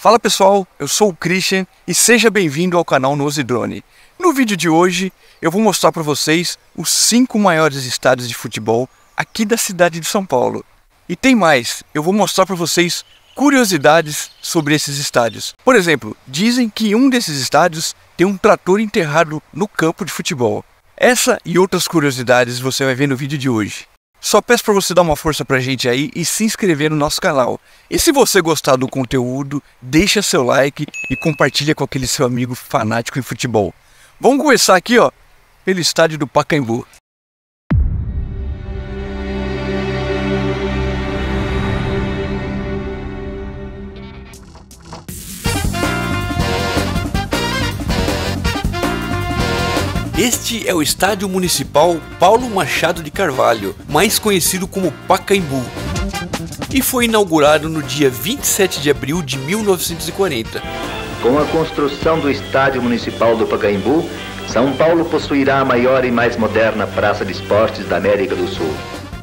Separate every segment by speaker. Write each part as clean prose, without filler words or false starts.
Speaker 1: Fala pessoal, eu sou o Christian e seja bem-vindo ao canal Nose Drone. No vídeo de hoje eu vou mostrar para vocês os 5 maiores estádios de futebol aqui da cidade de São Paulo. E tem mais, eu vou mostrar para vocês curiosidades sobre esses estádios. Por exemplo, dizem que um desses estádios tem um trator enterrado no campo de futebol. Essa e outras curiosidades você vai ver no vídeo de hoje. Só peço para você dar uma força pra gente aí e se inscrever no nosso canal. E se você gostar do conteúdo, deixa seu like e compartilha com aquele seu amigo fanático em futebol. Vamos começar aqui, ó, pelo estádio do Pacaembu. Este é o Estádio Municipal Paulo Machado de Carvalho, mais conhecido como Pacaembu, e foi inaugurado no dia 27 de abril de 1940.
Speaker 2: Com a construção do Estádio Municipal do Pacaembu, São Paulo possuirá a maior e mais moderna praça de esportes da América do Sul.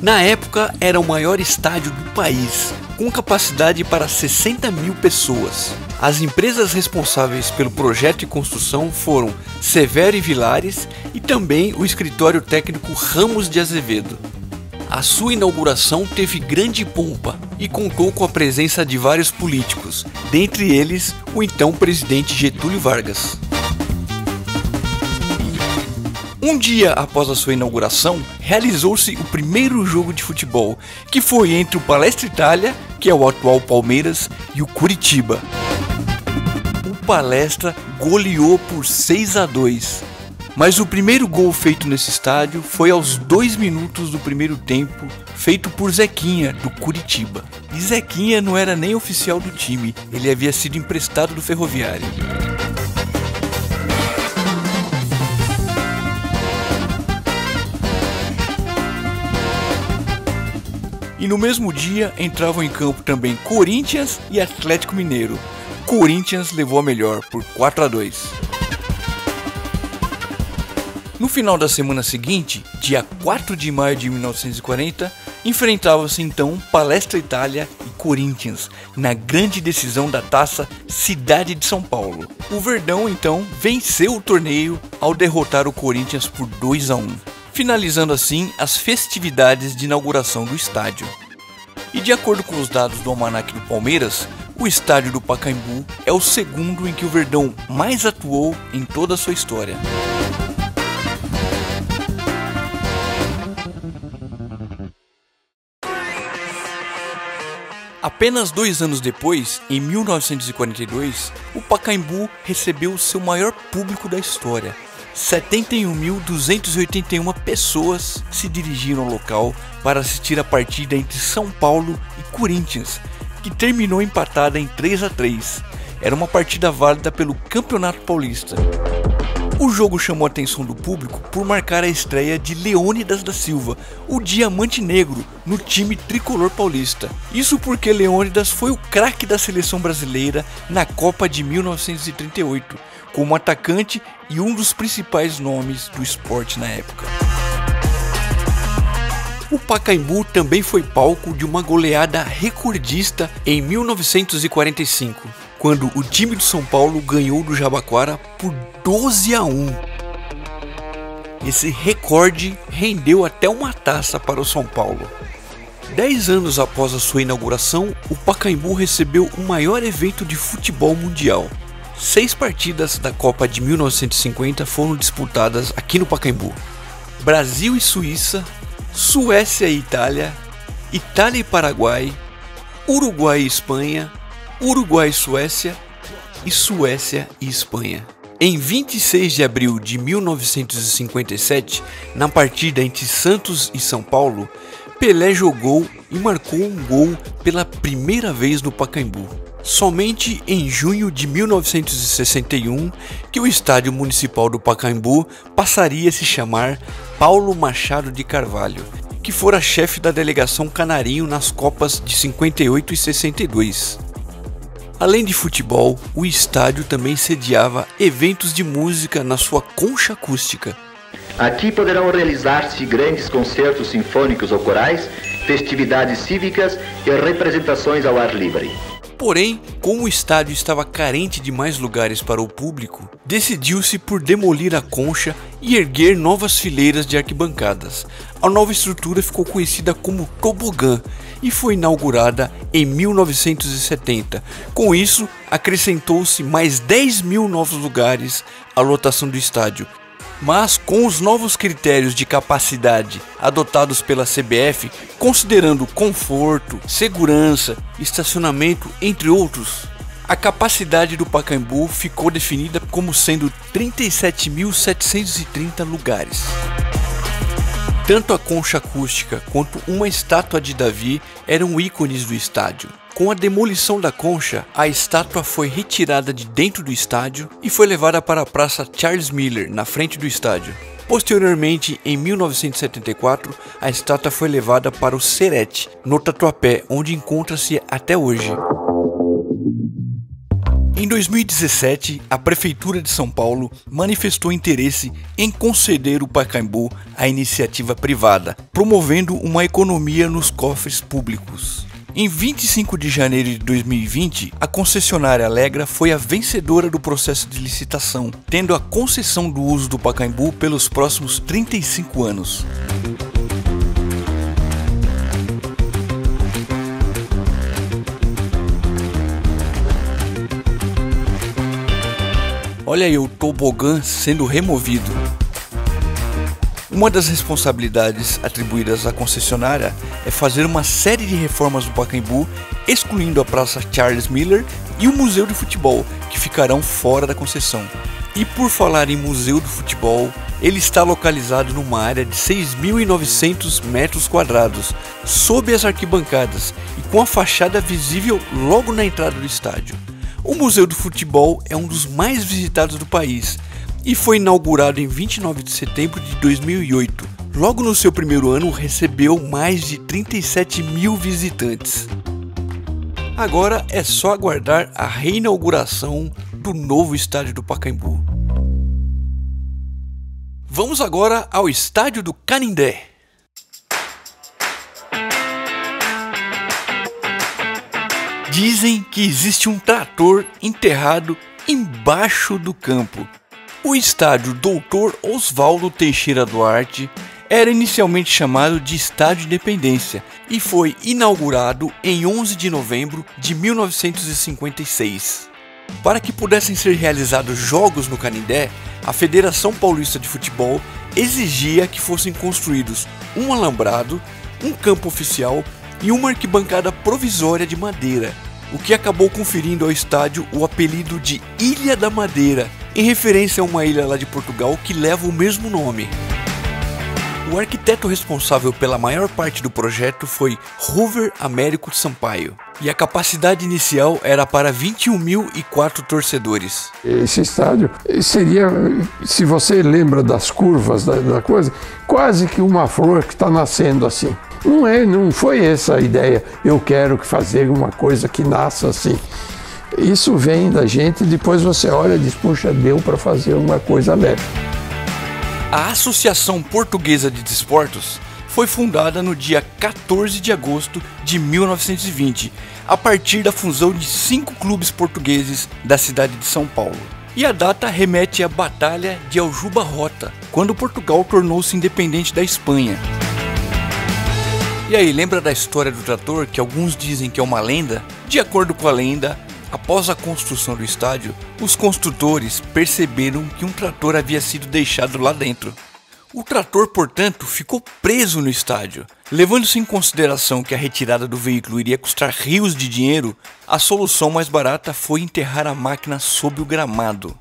Speaker 1: Na época, era o maior estádio do país, com capacidade para 60 mil pessoas. As empresas responsáveis pelo projeto e construção foram Severo e Vilares e também o escritório técnico Ramos de Azevedo. A sua inauguração teve grande pompa e contou com a presença de vários políticos, dentre eles o então presidente Getúlio Vargas. Um dia após a sua inauguração, realizou-se o primeiro jogo de futebol, que foi entre o Palestra Itália, que é o atual Palmeiras, e o Curitiba. O Palestra goleou por 6-2, mas o primeiro gol feito nesse estádio foi aos 2 minutos do primeiro tempo, feito por Zequinha, do Curitiba. E Zequinha não era nem oficial do time, ele havia sido emprestado do Ferroviário. E no mesmo dia entravam em campo também Corinthians e Atlético Mineiro. Corinthians levou a melhor por 4-2. No final da semana seguinte, dia 4 de maio de 1940, enfrentavam-se então Palestra Itália e Corinthians na grande decisão da taça Cidade de São Paulo. O Verdão então venceu o torneio ao derrotar o Corinthians por 2-1. Finalizando assim as festividades de inauguração do estádio. E de acordo com os dados do Almanaque do Palmeiras, o estádio do Pacaembu é o segundo em que o Verdão mais atuou em toda a sua história. Apenas 2 anos depois, em 1942, o Pacaembu recebeu o seu maior público da história. 71.281 pessoas se dirigiram ao local para assistir a partida entre São Paulo e Corinthians, que terminou empatada em 3-3. Era uma partida válida pelo Campeonato Paulista. O jogo chamou a atenção do público por marcar a estreia de Leônidas da Silva, o Diamante Negro, no time tricolor paulista. Isso porque Leônidas foi o craque da seleção brasileira na Copa de 1938, como atacante e um dos principais nomes do esporte na época. O Pacaembu também foi palco de uma goleada recordista em 1945, quando o time de São Paulo ganhou do Jabaquara por 12-1. Esse recorde rendeu até uma taça para o São Paulo. 10 anos após a sua inauguração, o Pacaembu recebeu o maior evento de futebol mundial. 6 partidas da Copa de 1950 foram disputadas aqui no Pacaembu. Brasil e Suíça, Suécia e Itália, Itália e Paraguai, Uruguai e Espanha, Uruguai e Suécia e Suécia e Espanha. Em 26 de abril de 1957, na partida entre Santos e São Paulo, Pelé jogou e marcou um gol pela primeira vez no Pacaembu. Somente em junho de 1961 que o Estádio Municipal do Pacaembu passaria a se chamar Paulo Machado de Carvalho, que fora chefe da delegação canarinho nas Copas de 58 e 62. Além de futebol, o estádio também sediava eventos de música na sua concha acústica.
Speaker 2: Aqui poderão realizar-se grandes concertos sinfônicos ou corais, festividades cívicas e representações ao ar livre.
Speaker 1: Porém, como o estádio estava carente de mais lugares para o público, decidiu-se por demolir a concha e erguer novas fileiras de arquibancadas. A nova estrutura ficou conhecida como tobogã e foi inaugurada em 1970. Com isso, acrescentou-se mais 10.000 novos lugares à lotação do estádio. Mas com os novos critérios de capacidade adotados pela CBF, considerando conforto, segurança, estacionamento, entre outros, a capacidade do Pacaembu ficou definida como sendo 37.730 lugares. Tanto a concha acústica quanto uma estátua de Davi eram ícones do estádio. Com a demolição da concha, a estátua foi retirada de dentro do estádio e foi levada para a Praça Charles Miller, na frente do estádio. Posteriormente, em 1974, a estátua foi levada para o Serete, no Tatuapé, onde encontra-se até hoje. Em 2017, a Prefeitura de São Paulo manifestou interesse em conceder o Pacaembu à iniciativa privada, promovendo uma economia nos cofres públicos. Em 25 de janeiro de 2020, a concessionária Alegra foi a vencedora do processo de licitação, tendo a concessão do uso do Pacaembu pelos próximos 35 anos. Olha aí o tobogã sendo removido. Uma das responsabilidades atribuídas à concessionária é fazer uma série de reformas do Pacaembu, excluindo a Praça Charles Miller e o Museu de Futebol, que ficarão fora da concessão. E por falar em Museu do Futebol, ele está localizado numa área de 6.900 metros quadrados, sob as arquibancadas e com a fachada visível logo na entrada do estádio. O Museu do Futebol é um dos mais visitados do país e foi inaugurado em 29 de setembro de 2008. Logo no seu primeiro ano, recebeu mais de 37.000 visitantes. Agora é só aguardar a reinauguração do novo estádio do Pacaembu. Vamos agora ao estádio do Canindé. Dizem que existe um trator enterrado embaixo do campo. O estádio Dr. Oswaldo Teixeira Duarte era inicialmente chamado de Estádio Independência e foi inaugurado em 11 de novembro de 1956. Para que pudessem ser realizados jogos no Canindé, a Federação Paulista de Futebol exigia que fossem construídos um alambrado, um campo oficial e uma arquibancada provisória de madeira, o que acabou conferindo ao estádio o apelido de Ilha da Madeira, em referência a uma ilha lá de Portugal que leva o mesmo nome. O arquiteto responsável pela maior parte do projeto foi Rover Américo Sampaio, e a capacidade inicial era para 21.004 torcedores.
Speaker 3: Esse estádio seria, se você lembra das curvas da coisa, quase que uma flor que está nascendo assim. Não foi essa a ideia, eu quero fazer uma coisa que nasça assim. Isso vem da gente, depois você olha e diz, puxa, deu para fazer uma coisa leve.
Speaker 1: A Associação Portuguesa de Desportos foi fundada no dia 14 de agosto de 1920, a partir da fusão de 5 clubes portugueses da cidade de São Paulo. E a data remete à Batalha de Aljubarrota, quando Portugal tornou-se independente da Espanha. E aí, lembra da história do trator, que alguns dizem que é uma lenda? De acordo com a lenda, após a construção do estádio, os construtores perceberam que um trator havia sido deixado lá dentro. O trator, portanto, ficou preso no estádio. Levando-se em consideração que a retirada do veículo iria custar rios de dinheiro, a solução mais barata foi enterrar a máquina sob o gramado.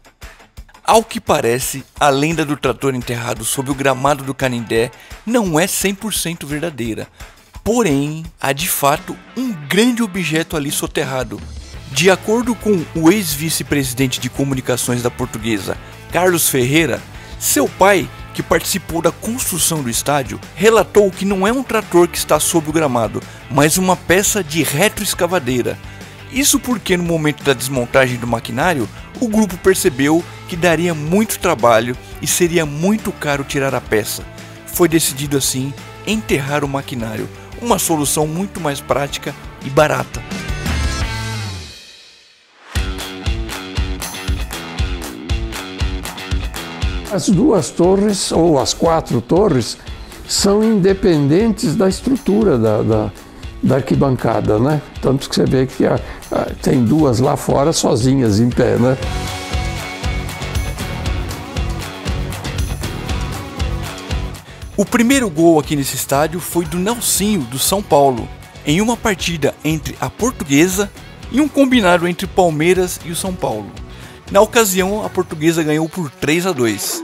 Speaker 1: Ao que parece, a lenda do trator enterrado sob o gramado do Canindé não é 100% verdadeira. Porém, há de fato um grande objeto ali soterrado. De acordo com o ex-vice-presidente de comunicações da Portuguesa, Carlos Ferreira, seu pai, que participou da construção do estádio, relatou que não é um trator que está sob o gramado, mas uma peça de retroescavadeira. Isso porque no momento da desmontagem do maquinário, o grupo percebeu que daria muito trabalho e seria muito caro tirar a peça. Foi decidido assim enterrar o maquinário, uma solução muito mais prática e barata.
Speaker 3: As duas torres, ou as 4 torres, são independentes da estrutura da arquibancada, né? Tanto que você vê que tem 2 lá fora sozinhas em pé, né?
Speaker 1: O primeiro gol aqui nesse estádio foi do Nelsinho, do São Paulo, em uma partida entre a Portuguesa e um combinado entre o Palmeiras e o São Paulo. Na ocasião, a Portuguesa ganhou por 3-2.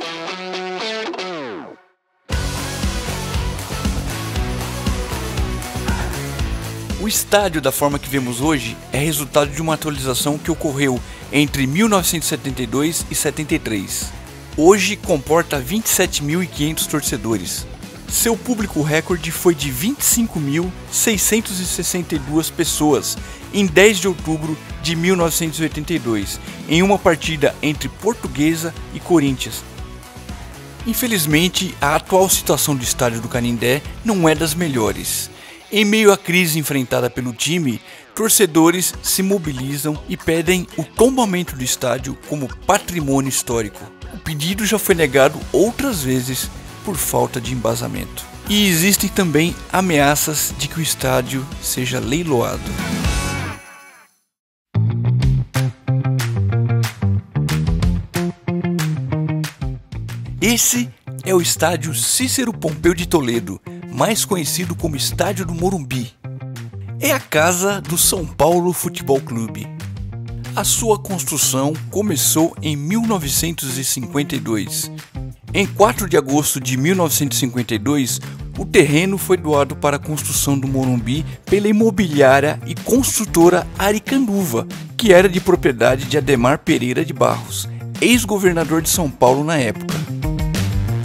Speaker 1: O estádio da forma que vemos hoje é resultado de uma atualização que ocorreu entre 1972 e 73. Hoje comporta 27.500 torcedores. Seu público recorde foi de 25.662 pessoas em 10 de outubro de 1982, em uma partida entre Portuguesa e Corinthians. Infelizmente, a atual situação do estádio do Canindé não é das melhores. Em meio à crise enfrentada pelo time, torcedores se mobilizam e pedem o tombamento do estádio como patrimônio histórico. O pedido já foi negado outras vezes por falta de embasamento. E existem também ameaças de que o estádio seja leiloado. Esse é o estádio Cícero Pompeu de Toledo, mais conhecido como Estádio do Morumbi. É a casa do São Paulo Futebol Clube. A sua construção começou em 1952. Em 4 de agosto de 1952, o terreno foi doado para a construção do Morumbi pela imobiliária e construtora Aricanduva, que era de propriedade de Ademar Pereira de Barros, ex-governador de São Paulo na época.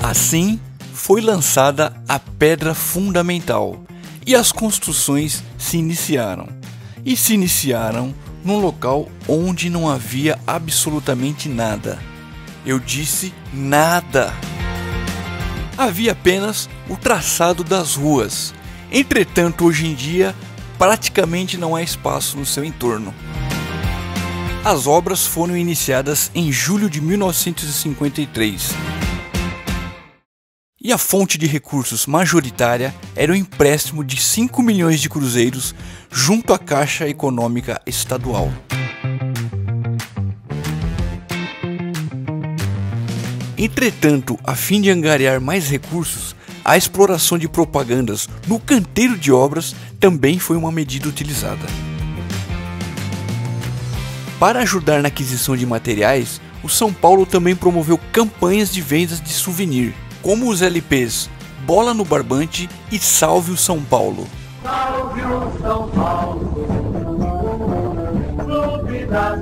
Speaker 1: Assim, foi lançada a pedra fundamental e as construções se iniciaram. E se iniciaram num local onde não havia absolutamente nada. Eu disse nada. Havia apenas o traçado das ruas. Entretanto, hoje em dia, praticamente não há espaço no seu entorno. As obras foram iniciadas em julho de 1953. E a fonte de recursos majoritária era o empréstimo de 5 milhões de cruzeiros junto à Caixa Econômica Estadual. Entretanto, a fim de angariar mais recursos, a exploração de propagandas no canteiro de obras também foi uma medida utilizada. Para ajudar na aquisição de materiais, o São Paulo também promoveu campanhas de vendas de souvenir, como os LPs Bola no Barbante e Salve o São Paulo. Salve o São Paulo, clube das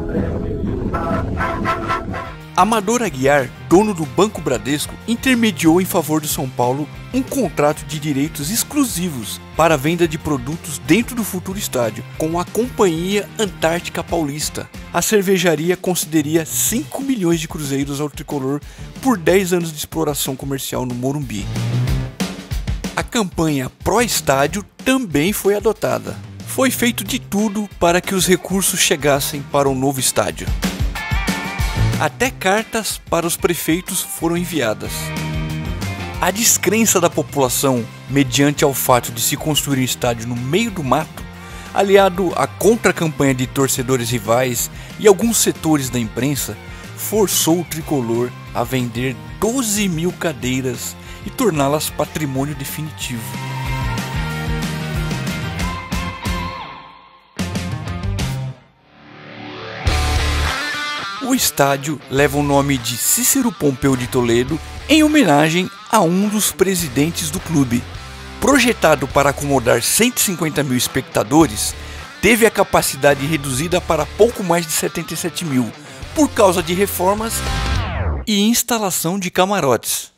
Speaker 1: Amador Aguiar, dono do Banco Bradesco, intermediou em favor do São Paulo um contrato de direitos exclusivos para a venda de produtos dentro do futuro estádio, com a Companhia Antártica Paulista. A cervejaria concederia 5 milhões de cruzeiros ao tricolor por 10 anos de exploração comercial no Morumbi. A campanha pró-estádio também foi adotada. Foi feito de tudo para que os recursos chegassem para o novo estádio. Até cartas para os prefeitos foram enviadas. A descrença da população, mediante ao fato de se construir um estádio no meio do mato, aliado à contra-campanha de torcedores rivais e alguns setores da imprensa, forçou o tricolor a vender 12 mil cadeiras e torná-las patrimônio definitivo. O estádio leva o nome de Cícero Pompeu de Toledo em homenagem a um dos presidentes do clube. Projetado para acomodar 150 mil espectadores, teve a capacidade reduzida para pouco mais de 77 mil, por causa de reformas e instalação de camarotes.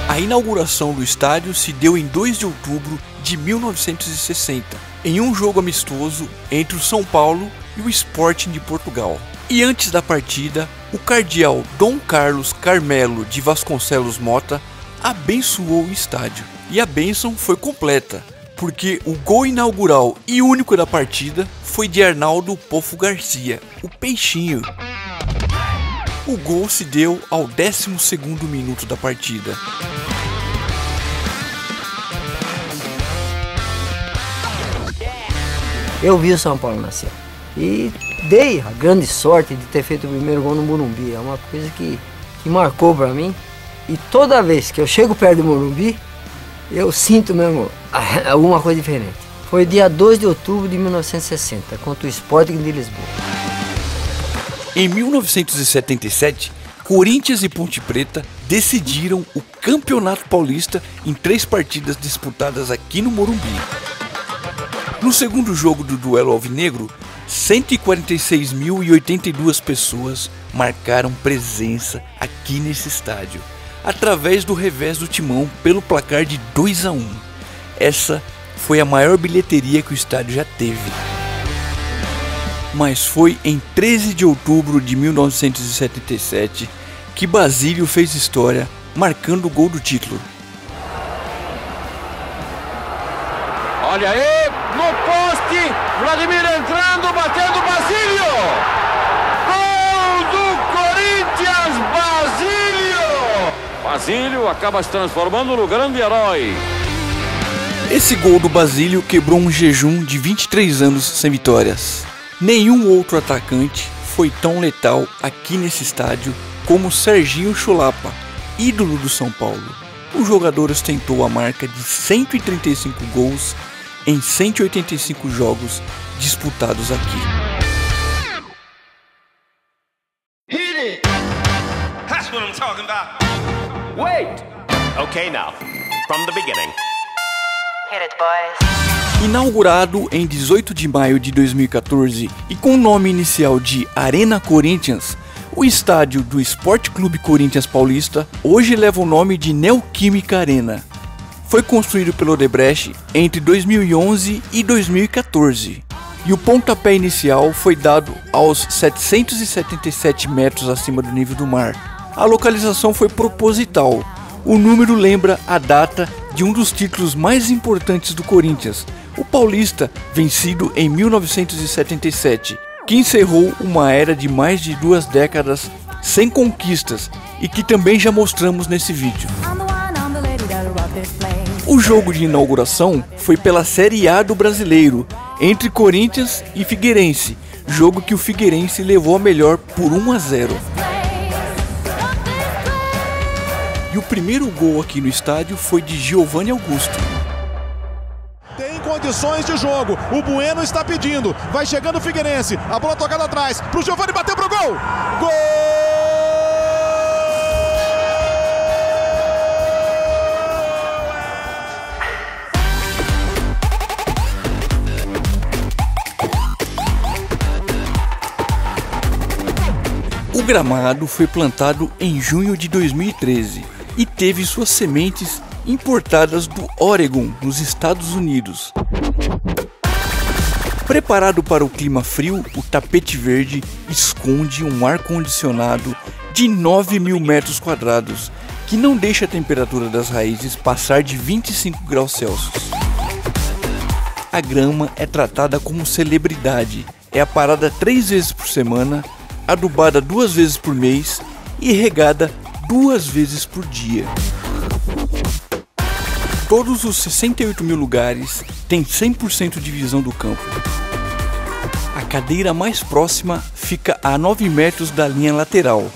Speaker 1: A inauguração do estádio se deu em 2 de outubro de 1960, em um jogo amistoso entre o São Paulo e o Sporting de Portugal. E antes da partida, o cardeal Dom Carlos Carmelo de Vasconcelos Mota abençoou o estádio. E a bênção foi completa, porque o gol inaugural e único da partida foi de Arnaldo Pofo Garcia, o Peixinho. O gol se deu ao 12º minuto da partida.
Speaker 4: Eu vi o São Paulo nascer e dei a grande sorte de ter feito o primeiro gol no Morumbi. É uma coisa que marcou para mim. E toda vez que eu chego perto do Morumbi, eu sinto mesmo alguma coisa diferente. Foi dia 2 de outubro de 1960, contra o Sporting de Lisboa.
Speaker 1: Em 1977, Corinthians e Ponte Preta decidiram o Campeonato Paulista em 3 partidas disputadas aqui no Morumbi. No segundo jogo do duelo alvinegro, 146.082 pessoas marcaram presença aqui nesse estádio, através do revés do Timão pelo placar de 2-1. Essa foi a maior bilheteria que o estádio já teve. Mas foi em 13 de outubro de 1977 que Basílio fez história, marcando o gol do título.
Speaker 5: Olha aí, no poste, Vladimir entrando, batendo, Basílio! Gol do Corinthians, Basílio! Basílio acaba se transformando no grande herói.
Speaker 1: Esse gol do Basílio quebrou um jejum de 23 anos sem vitórias. Nenhum outro atacante foi tão letal aqui nesse estádio como Serginho Chulapa, ídolo do São Paulo. O jogador ostentou a marca de 135 gols em 185 jogos disputados aqui.
Speaker 6: Hit it! That's what I'm talking about.
Speaker 5: Wait!
Speaker 6: Okay, now, from the beginning.
Speaker 7: Hit it, boys.
Speaker 1: Inaugurado em 18 de maio de 2014 e com o nome inicial de Arena Corinthians, o estádio do Esporte Clube Corinthians Paulista hoje leva o nome de Neoquímica Arena. Foi construído pelo Odebrecht entre 2011 e 2014 e o pontapé inicial foi dado aos 777 metros acima do nível do mar. A localização foi proposital. O número lembra a data de um dos títulos mais importantes do Corinthians, o Paulista, vencido em 1977, que encerrou uma era de mais de 2 décadas sem conquistas e que também já mostramos nesse vídeo. O jogo de inauguração foi pela Série A do Brasileiro, entre Corinthians e Figueirense, jogo que o Figueirense levou a melhor por 1-0. E o primeiro gol aqui no estádio foi de Giovanni Augusto.
Speaker 8: Tem condições de jogo, o Bueno está pedindo, vai chegando o Figueirense, a bola tocada atrás, pro Giovanni, bateu pro gol! Gol!
Speaker 1: O gramado foi plantado em junho de 2013 e teve suas sementes importadas do Oregon, nos Estados Unidos. Preparado para o clima frio, o tapete verde esconde um ar-condicionado de 9.000 metros quadrados, que não deixa a temperatura das raízes passar de 25 graus Celsius. A grama é tratada como celebridade, é aparada 3 vezes por semana, adubada 2 vezes por mês e regada 2 vezes por dia. Todos os 68.000 lugares têm 100% de visão do campo. A cadeira mais próxima fica a 9 metros da linha lateral.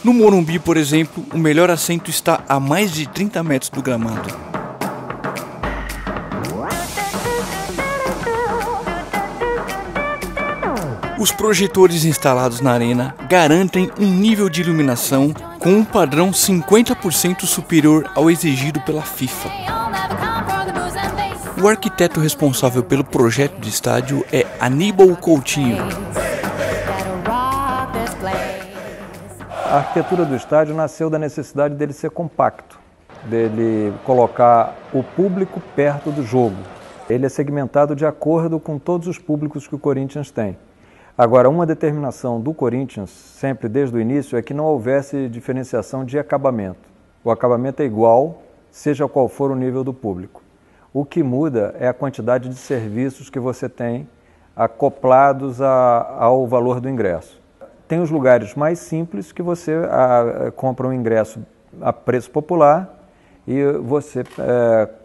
Speaker 1: No Morumbi, por exemplo, o melhor assento está a mais de 30 metros do gramado. Os projetores instalados na arena garantem um nível de iluminação com um padrão 50% superior ao exigido pela FIFA. O arquiteto responsável pelo projeto do estádio é Aníbal Coutinho.
Speaker 9: A arquitetura do estádio nasceu da necessidade dele ser compacto, dele colocar o público perto do jogo. Ele é segmentado de acordo com todos os públicos que o Corinthians tem. Agora, uma determinação do Corinthians, sempre desde o início, é que não houvesse diferenciação de acabamento. O acabamento é igual, seja qual for o nível do público. O que muda é a quantidade de serviços que você tem acoplados ao valor do ingresso. Tem os lugares mais simples que você compra um ingresso a preço popular e você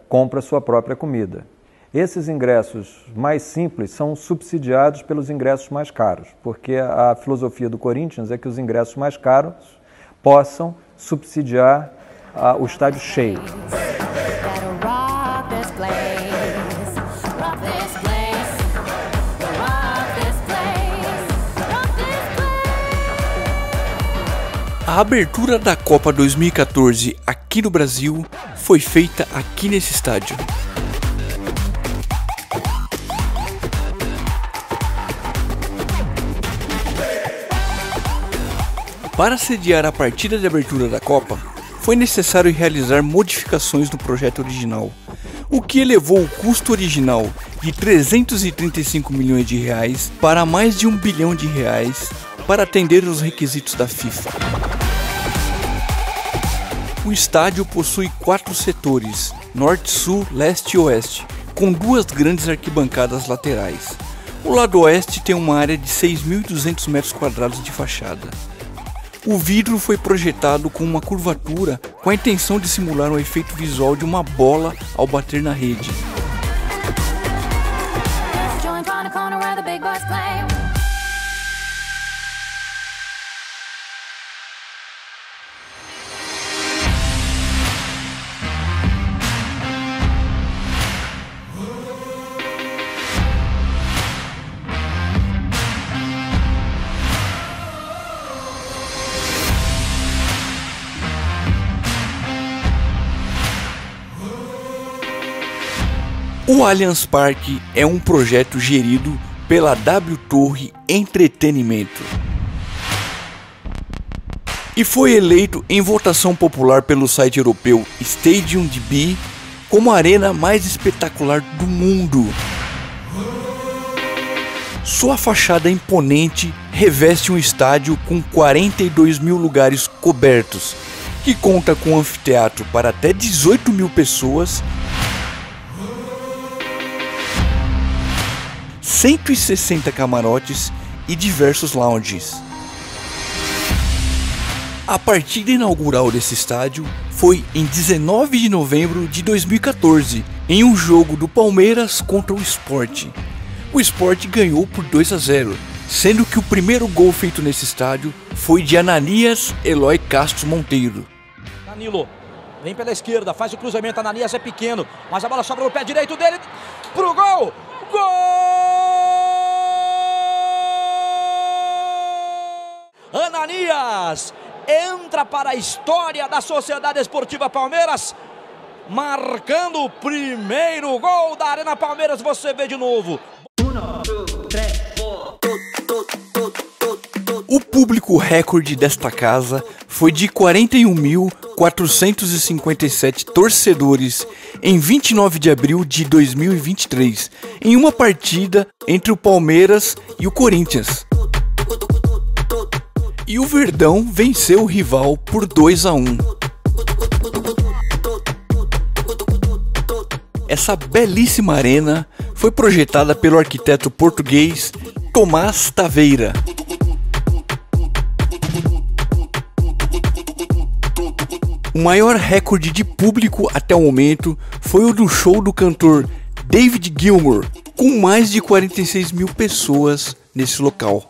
Speaker 9: compra a sua própria comida. Esses ingressos mais simples são subsidiados pelos ingressos mais caros, porque a filosofia do Corinthians é que os ingressos mais caros possam subsidiar o estádio cheio.
Speaker 1: A abertura da Copa 2014 aqui no Brasil foi feita aqui nesse estádio. Para sediar a partida de abertura da Copa, foi necessário realizar modificações no projeto original, o que elevou o custo original de 335 milhões de reais para mais de R$1 bilhão para atender os requisitos da FIFA. O estádio possui 4 setores, norte, sul, leste e oeste, com 2 grandes arquibancadas laterais. O lado oeste tem uma área de 6.200 metros quadrados de fachada. O vidro foi projetado com uma curvatura com a intenção de simular um efeito visual de uma bola ao bater na rede. O Allianz Parque é um projeto gerido pela W Torre Entretenimento e foi eleito em votação popular pelo site europeu StadiumDB como a arena mais espetacular do mundo. Sua fachada imponente reveste um estádio com 42 mil lugares cobertos, que conta com um anfiteatro para até 18 mil pessoas, 160 camarotes e diversos lounges. A partida inaugural desse estádio foi em 19 de novembro de 2014, em um jogo do Palmeiras contra o Sport. O Sport ganhou por 2-0, sendo que o primeiro gol feito nesse estádio foi de Ananias Eloy Castro Monteiro.
Speaker 10: Danilo vem pela esquerda, faz o cruzamento, Ananias é pequeno, mas a bola sobra no pé direito dele, pro gol! Gol! Ananias entra para a história da Sociedade Esportiva Palmeiras, marcando o primeiro gol da Arena Palmeiras. Você vê de novo.
Speaker 1: O público recorde desta casa foi de 41.457 torcedores em 29 de abril de 2023, em uma partida entre o Palmeiras e o Corinthians. E o Verdão venceu o rival por 2-1. Essa belíssima arena foi projetada pelo arquiteto português Tomás Taveira. O maior recorde de público até o momento foi o do show do cantor David Gilmour, com mais de 46 mil pessoas nesse local.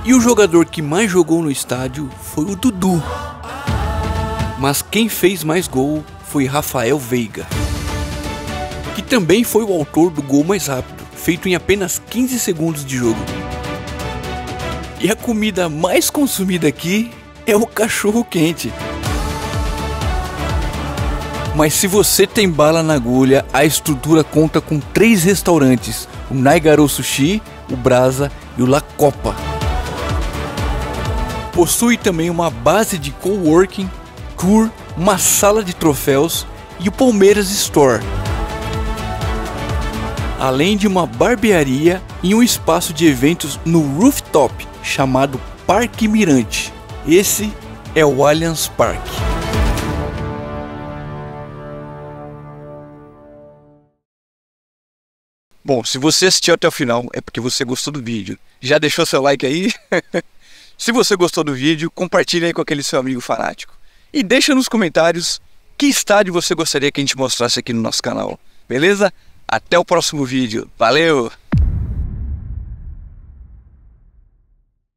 Speaker 1: E o jogador que mais jogou no estádio foi o Dudu. Mas quem fez mais gol foi Rafael Veiga, que também foi o autor do gol mais rápido, feito em apenas 15 segundos de jogo. E a comida mais consumida aqui é o cachorro quente. Mas se você tem bala na agulha, a estrutura conta com 3 restaurantes: o Naigarou Sushi, o Brasa e o La Copa. Possui também uma base de coworking, tour, uma sala de troféus e o Palmeiras Store, além de uma barbearia e um espaço de eventos no rooftop chamado Parque Mirante. Esse é o Allianz Parque. Bom, se você assistiu até o final, é porque você gostou do vídeo. Já deixou seu like aí? Se você gostou do vídeo, compartilha aí com aquele seu amigo fanático. E deixa nos comentários que estádio você gostaria que a gente mostrasse aqui no nosso canal. Beleza? Até o próximo vídeo. Valeu!